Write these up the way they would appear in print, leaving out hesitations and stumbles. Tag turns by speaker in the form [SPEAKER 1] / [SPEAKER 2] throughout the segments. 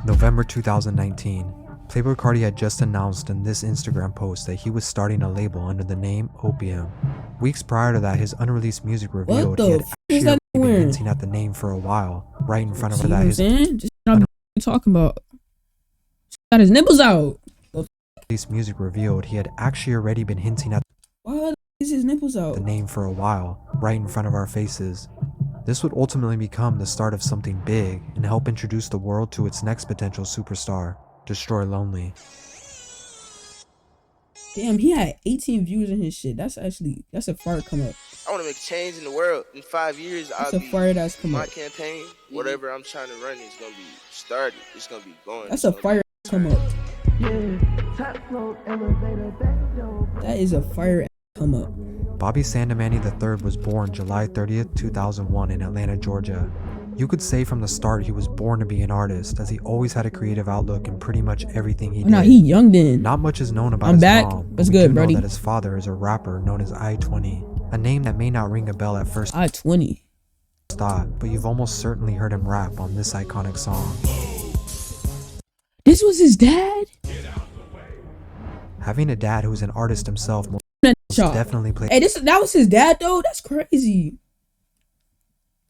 [SPEAKER 1] November 2019. Playboi Carti had just announced in this Instagram post that he was starting a label under the name Opium. Weeks prior to that, his unreleased music revealed he had actually been hinting at the name for a while, right in front of her. That his
[SPEAKER 2] talking about got his nipples out.
[SPEAKER 1] Unreleased music revealed he had actually already been hinting at
[SPEAKER 2] why is his nipples out?
[SPEAKER 1] The name for a while, right in front of our faces. This would ultimately become the start of something big and help introduce the world to its next potential superstar, Destroy Lonely.
[SPEAKER 2] Damn, he had 18 views in his shit. That's a fire come up.
[SPEAKER 3] I want to make a change in the world. In 5 years,
[SPEAKER 2] that's a fire that's come
[SPEAKER 3] my
[SPEAKER 2] up.
[SPEAKER 3] campaign, whatever I'm trying to run is going to be started. It's going to be going.
[SPEAKER 2] That's a fire come up. That is a fire come up.
[SPEAKER 1] Bobby Sandamani III was born July 30th, 2001 in Atlanta, Georgia. You could say from the start he was born to be an artist, as he always had a creative outlook in pretty much everything he did.
[SPEAKER 2] No, he young then.
[SPEAKER 1] Not much is known about his mom.
[SPEAKER 2] That's good,
[SPEAKER 1] Brody.
[SPEAKER 2] Know
[SPEAKER 1] that his father is a rapper known as I-20, a name that may not ring a bell at first
[SPEAKER 2] I-20
[SPEAKER 1] thought, but you've almost certainly heard him rap on this iconic song.
[SPEAKER 2] This was his dad?
[SPEAKER 1] Having a dad who's an artist himself definitely played.
[SPEAKER 2] Hey, that was his dad though? That's crazy.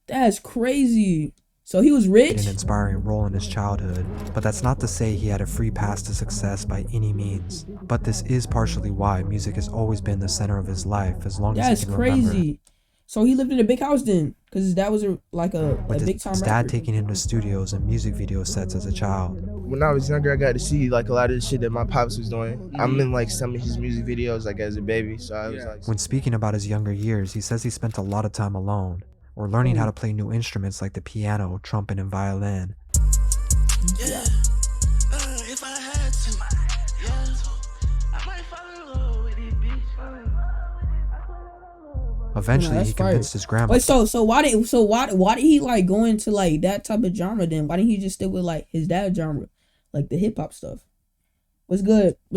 [SPEAKER 2] That's crazy. So he was rich?
[SPEAKER 1] An inspiring role in his childhood, but that's not to say he had a free pass to success by any means. But this is partially why music has always been the center of his life as long as he can remember. That's crazy.
[SPEAKER 2] So he lived in a big house then, because his dad was a big time rapper.
[SPEAKER 1] His dad taking him to studios and music video sets as a child.
[SPEAKER 3] When I was younger, I got to see like a lot of the shit that my pops was doing. I'm in like some of his music videos like as a baby, so I was like.
[SPEAKER 1] When speaking about his younger years, he says he spent a lot of time alone, or learning how to play new instruments like the piano, trumpet, and violin.
[SPEAKER 4] Yeah, if I had to, yeah, I might fall in love with this bitch.
[SPEAKER 1] Eventually, he convinced his grandma.
[SPEAKER 2] Wait, so why did he like go into like that type of genre then? Why didn't he just stick with like his dad's genre, like the hip hop stuff? What's good? CH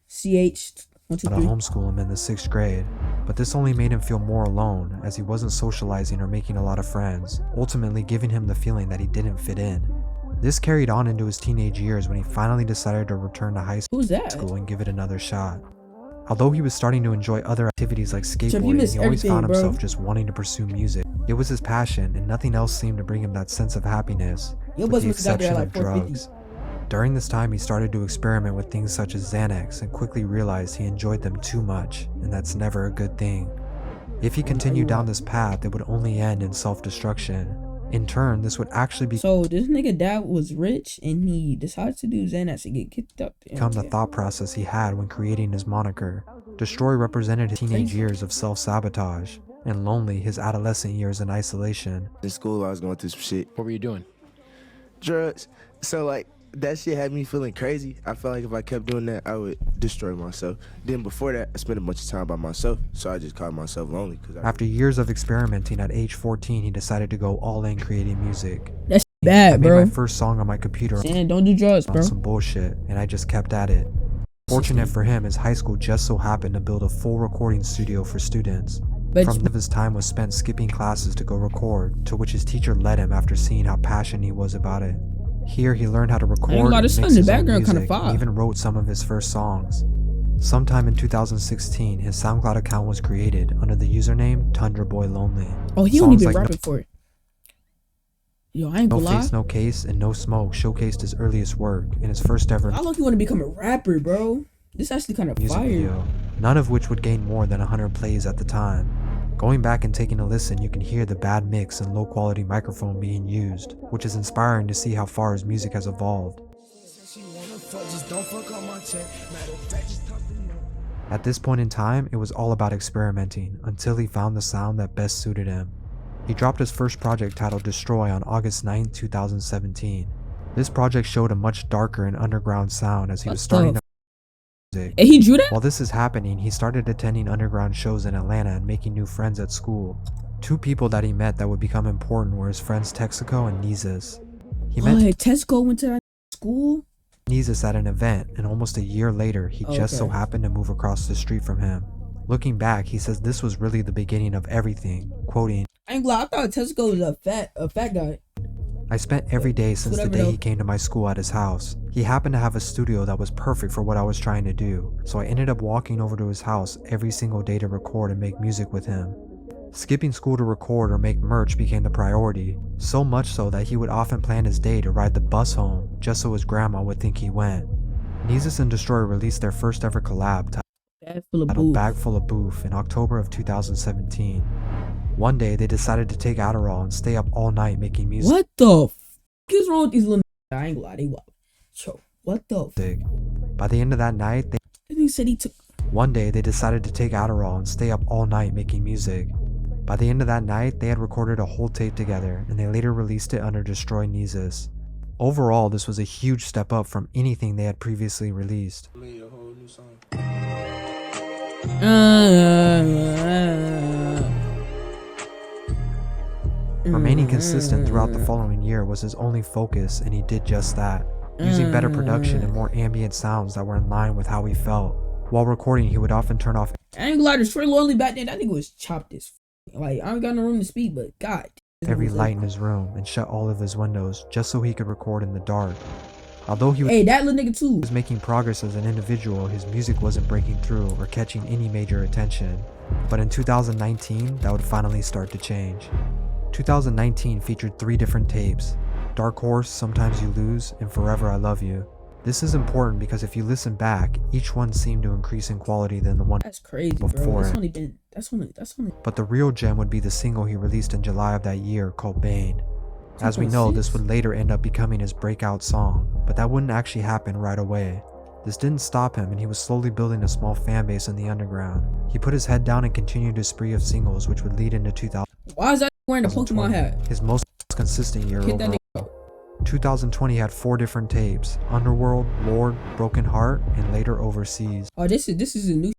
[SPEAKER 2] 1 2 3.
[SPEAKER 1] To homeschool him in the 6th grade, but this only made him feel more alone, as he wasn't socializing or making a lot of friends, ultimately giving him the feeling that he didn't fit in. This carried on into his teenage years when he finally decided to return to high school and give it another shot. Although he was starting to enjoy other activities like skateboarding, he always found himself just wanting to pursue music. It was his passion, and nothing else seemed to bring him that sense of happiness, with the exception of drugs. During this time, he started to experiment with things such as Xanax and quickly realized he enjoyed them too much, and that's never a good thing. If he continued down this path, it would only end in self-destruction. In turn, this would actually
[SPEAKER 2] So this nigga dad was rich and he decided to do Xanax to get kicked up.
[SPEAKER 1] Become the thought process he had when creating his moniker. Destroy represented his teenage years of self-sabotage, and Lonely his adolescent years in isolation.
[SPEAKER 3] In school, I was going through some shit.
[SPEAKER 5] What were you doing?
[SPEAKER 3] Drugs. So like, that shit had me feeling crazy. I felt like if I kept doing that, I would destroy myself. Then before that, I spent a bunch of time by myself, so I just called myself lonely.
[SPEAKER 1] After years of experimenting, at age 14, he decided to go all in creating music.
[SPEAKER 2] That's bad, bro.
[SPEAKER 1] I made my first song on my computer.
[SPEAKER 2] And don't do drugs, bro.
[SPEAKER 1] Some bullshit, and I just kept at it. Fortunate for him, his high school just so happened to build a full recording studio for students. From his time was spent skipping classes to go record, to which his teacher led him after seeing how passionate he was about it. Here he learned how to record and mix his own music, and even wrote some of his first songs. Sometime in 2016, his SoundCloud account was created under the username Tundra Boy Lonely.
[SPEAKER 2] Oh, he only been rapping for it. Yo, I ain't gonna lie.
[SPEAKER 1] No Face, No Case, and No Smoke showcased his earliest work in his first ever.
[SPEAKER 2] How long you want to become a rapper, bro? This actually kind of fire.
[SPEAKER 1] Video, none of which would gain more than 100 plays at the time. Going back and taking a listen, you can hear the bad mix and low quality microphone being used, which is inspiring to see how far his music has evolved. At this point in time, it was all about experimenting, until he found the sound that best suited him. He dropped his first project titled Destroy on August 9, 2017. This project showed a much darker and underground sound as he was starting to music.
[SPEAKER 2] And he drew that?
[SPEAKER 1] While this is happening, he started attending underground shows in Atlanta and making new friends at school. Two people that he met that would become important were his friends Texaco and Neezus. He met
[SPEAKER 2] Texaco went to that school?
[SPEAKER 1] Neezus at an event, and almost a year later, he just so happened to move across the street from him. Looking back, he says this was really the beginning of everything, quoting,
[SPEAKER 2] I ain't glad. I thought Texaco was a fat guy.
[SPEAKER 1] I spent every day since the
[SPEAKER 2] Whatever
[SPEAKER 1] day
[SPEAKER 2] though.
[SPEAKER 1] he came to my school at his house. He happened to have a studio that was perfect for what I was trying to do, so I ended up walking over to his house every single day to record and make music with him. Skipping school to record or make merch became the priority, so much so that he would often plan his day to ride the bus home just so his grandma would think he went. Neezus and Destroy released their first ever collab
[SPEAKER 2] Bag full of
[SPEAKER 1] titled
[SPEAKER 2] booth.
[SPEAKER 1] Bag Full of Booth in October of 2017. One day they decided to take Adderall and stay up all night making music.
[SPEAKER 2] What the f is wrong with these little? I ain't gonna lie, they wild. Yo, what the f?
[SPEAKER 1] By the end of that night,
[SPEAKER 2] He said he took.
[SPEAKER 1] One day they decided to take Adderall and stay up all night making music. By the end of that night, they had recorded a whole tape together, and they later released it under Destroy Neezus. Overall, this was a huge step up from anything they had previously released.
[SPEAKER 3] Made a whole new song.
[SPEAKER 1] Remaining consistent throughout the following year was his only focus, and he did just that, using better production and more ambient sounds that were in line with how he felt. While recording, he would often turn off
[SPEAKER 2] I ain't gonna lie, Destroy Lonely back then, that nigga was chopped as f. Like, I ain't got no room to speak, but God.
[SPEAKER 1] every light in his room and shut all of his windows just so he could record in the dark. Although he
[SPEAKER 2] Hey, that little nigga too.
[SPEAKER 1] was making progress as an individual, his music wasn't breaking through or catching any major attention. But in 2019, that would finally start to change. 2019 featured 3 different tapes: Dark Horse, Sometimes You Lose, and Forever I Love You. This is important because if you listen back, each one seemed to increase in quality than the one
[SPEAKER 2] That's crazy, bro.
[SPEAKER 1] before
[SPEAKER 2] That's
[SPEAKER 1] it.
[SPEAKER 2] only been. That's only.
[SPEAKER 1] But the real gem would be the single he released in July of that year called Bane. As we know, this would later end up becoming his breakout song, but that wouldn't actually happen right away. This didn't stop him, and he was slowly building a small fan base in the underground. He put his head down and continued his spree of singles, which would lead into 2020,
[SPEAKER 2] Why is that wearing the Pokemon hat?
[SPEAKER 1] his most consistent year
[SPEAKER 2] Get that
[SPEAKER 1] overall.
[SPEAKER 2] nigga out.
[SPEAKER 1] 2020 had 4 different tapes: Underworld, Lord, Broken Heart, and later Overseas.
[SPEAKER 2] Oh, this is a new.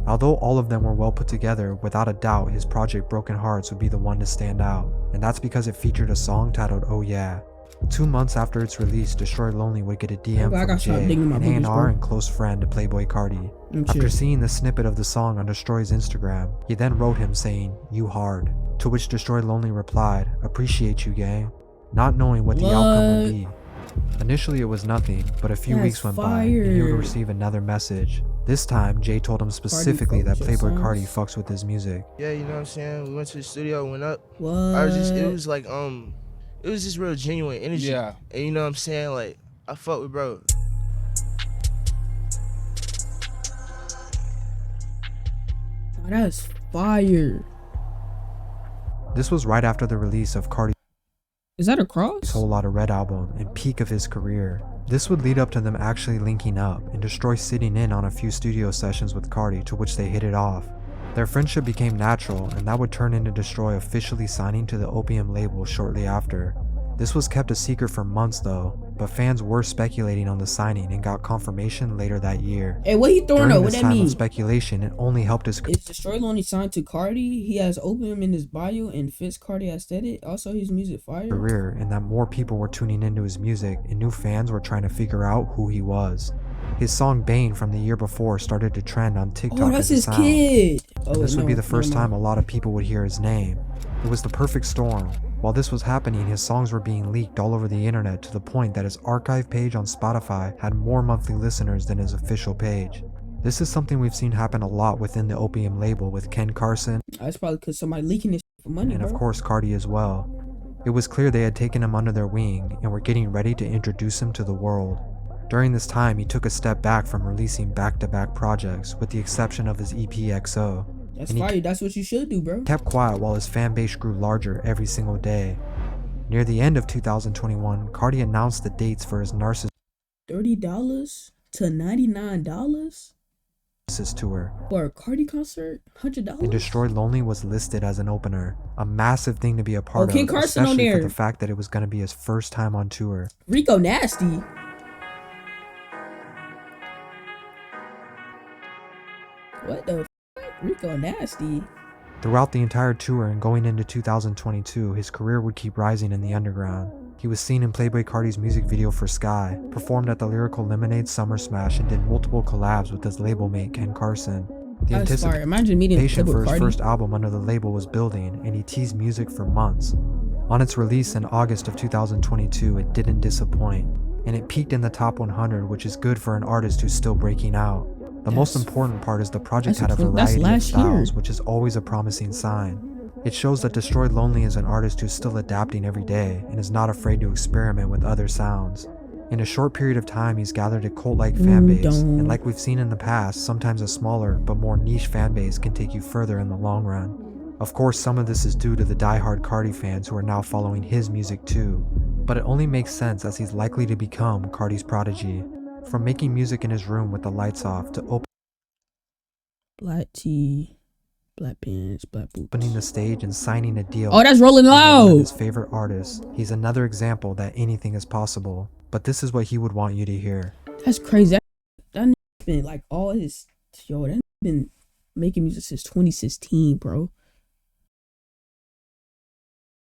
[SPEAKER 1] Although all of them were well put together, without a doubt his project Broken Hearts would be the one to stand out, and that's because it featured a song titled Oh Yeah. 2 months after its release, Destroy Lonely would get a DM
[SPEAKER 2] I
[SPEAKER 1] from
[SPEAKER 2] gotta stop
[SPEAKER 1] Jay,
[SPEAKER 2] digging my
[SPEAKER 1] an
[SPEAKER 2] boobies,
[SPEAKER 1] A&R
[SPEAKER 2] bro.
[SPEAKER 1] and close friend to Playboy Cardi.
[SPEAKER 2] I'm
[SPEAKER 1] After
[SPEAKER 2] chill.
[SPEAKER 1] seeing the snippet of the song on Destroy's Instagram, he then wrote him saying, "You hard," to which Destroy Lonely replied, "Appreciate you, gang," not knowing what the outcome would be. Initially it was nothing, but a few
[SPEAKER 2] That's
[SPEAKER 1] weeks went by and he would
[SPEAKER 2] fire.
[SPEAKER 1] receive another message. This time, Jay told him specifically that
[SPEAKER 2] fucks with your
[SPEAKER 1] Playboy Cardi
[SPEAKER 2] songs?
[SPEAKER 1] fucks with his music.
[SPEAKER 3] Yeah, you know what I'm saying? We went to the studio, went up.
[SPEAKER 2] What?
[SPEAKER 3] I was just, it was like, it was just real genuine energy.
[SPEAKER 5] Yeah.
[SPEAKER 3] And you know what I'm saying? Like, I fuck with bro.
[SPEAKER 2] Oh, that's fire.
[SPEAKER 1] This was right after the release of Cardi's
[SPEAKER 2] Is that a cross?
[SPEAKER 1] Whole Lotta Red album and peak of his career. This would lead up to them actually linking up and Destroy sitting in on a few studio sessions with Cardi, to which they hit it off. Their friendship became natural, and that would turn into Destroy officially signing to the Opium label shortly after. This was kept a secret for months though, but fans were speculating on the signing and got confirmation later that year.
[SPEAKER 2] Hey, what he throwing
[SPEAKER 1] During
[SPEAKER 2] up? What
[SPEAKER 1] this
[SPEAKER 2] that
[SPEAKER 1] time
[SPEAKER 2] mean?
[SPEAKER 1] of speculation, it only helped his
[SPEAKER 2] Is Destroy Lonely signed to Cardi? He has Opium in his bio and fits Cardi aesthetic. Also, his music fire.
[SPEAKER 1] career, and that more people were tuning into his music and new fans were trying to figure out who he was. His song Bane from the year before started to trend on TikTok
[SPEAKER 2] Oh, that's
[SPEAKER 1] as a
[SPEAKER 2] his
[SPEAKER 1] sound.
[SPEAKER 2] kid. Oh,
[SPEAKER 1] This would
[SPEAKER 2] no,
[SPEAKER 1] be the first
[SPEAKER 2] never
[SPEAKER 1] time
[SPEAKER 2] mind.
[SPEAKER 1] a lot of people would hear his name. It was the perfect storm. While this was happening, his songs were being leaked all over the internet to the point that his archive page on Spotify had more monthly listeners than his official page. This is something we've seen happen a lot within the Opium label with Ken Carson
[SPEAKER 2] That's probably because somebody leaking this for money,
[SPEAKER 1] and
[SPEAKER 2] bro.
[SPEAKER 1] of course Cardi as well. It was clear they had taken him under their wing and were getting ready to introduce him to the world. During this time, he took a step back from releasing back-to-back projects with the exception of his EP XO.
[SPEAKER 2] That's
[SPEAKER 1] and he
[SPEAKER 2] fire. That's what you should do, bro.
[SPEAKER 1] kept quiet while his fan base grew larger every single day. Near the end of 2021, Cardi announced the dates for his Narcissus
[SPEAKER 2] $30 to $99
[SPEAKER 1] tour,
[SPEAKER 2] for a Cardi concert. $100.
[SPEAKER 1] and Destroy Lonely was listed as an opener, a massive thing to be a part
[SPEAKER 2] Ken
[SPEAKER 1] of,
[SPEAKER 2] Carson on
[SPEAKER 1] especially for
[SPEAKER 2] there.
[SPEAKER 1] the fact that it was going to be his first time on tour.
[SPEAKER 2] Rico Nasty. What the f? Rico Nasty.
[SPEAKER 1] Throughout the entire tour and going into 2022, his career would keep rising in the underground. He was seen in Playboy Cardi's music video for Sky, performed at the Lyrical Lemonade Summer Smash, and did multiple collabs with his label mate Ken Carson. The
[SPEAKER 2] That's fire. Imagine meeting
[SPEAKER 1] anticipation
[SPEAKER 2] Playboy
[SPEAKER 1] for his
[SPEAKER 2] Cardi.
[SPEAKER 1] first album under the label was building, and he teased music for months. On its release in August of 2022, it didn't disappoint, and it peaked in the top 100, which is good for an artist who's still breaking out. The most important part is the project had a variety of styles, which is always a promising sign. It shows that Destroy Lonely is an artist who's still adapting every day and is not afraid to experiment with other sounds. In a short period of time, he's gathered a cult-like fan base, and like we've seen in the past, sometimes a smaller but more niche fan base can take you further in the long run. Of course, some of this is due to the die-hard Cardi fans who are now following his music too, but it only makes sense as he's likely to become Cardi's prodigy. From making music in his room with the lights off to
[SPEAKER 2] Black tee, black pants, black boots.
[SPEAKER 1] opening the stage and signing a deal.
[SPEAKER 2] Oh, that's Rolling
[SPEAKER 1] with one of
[SPEAKER 2] Loud.
[SPEAKER 1] his favorite artists. He's another example that anything is possible, but this is what he would want you to hear.
[SPEAKER 2] That's crazy. That been like all his, yo, that been making music since 2016, bro.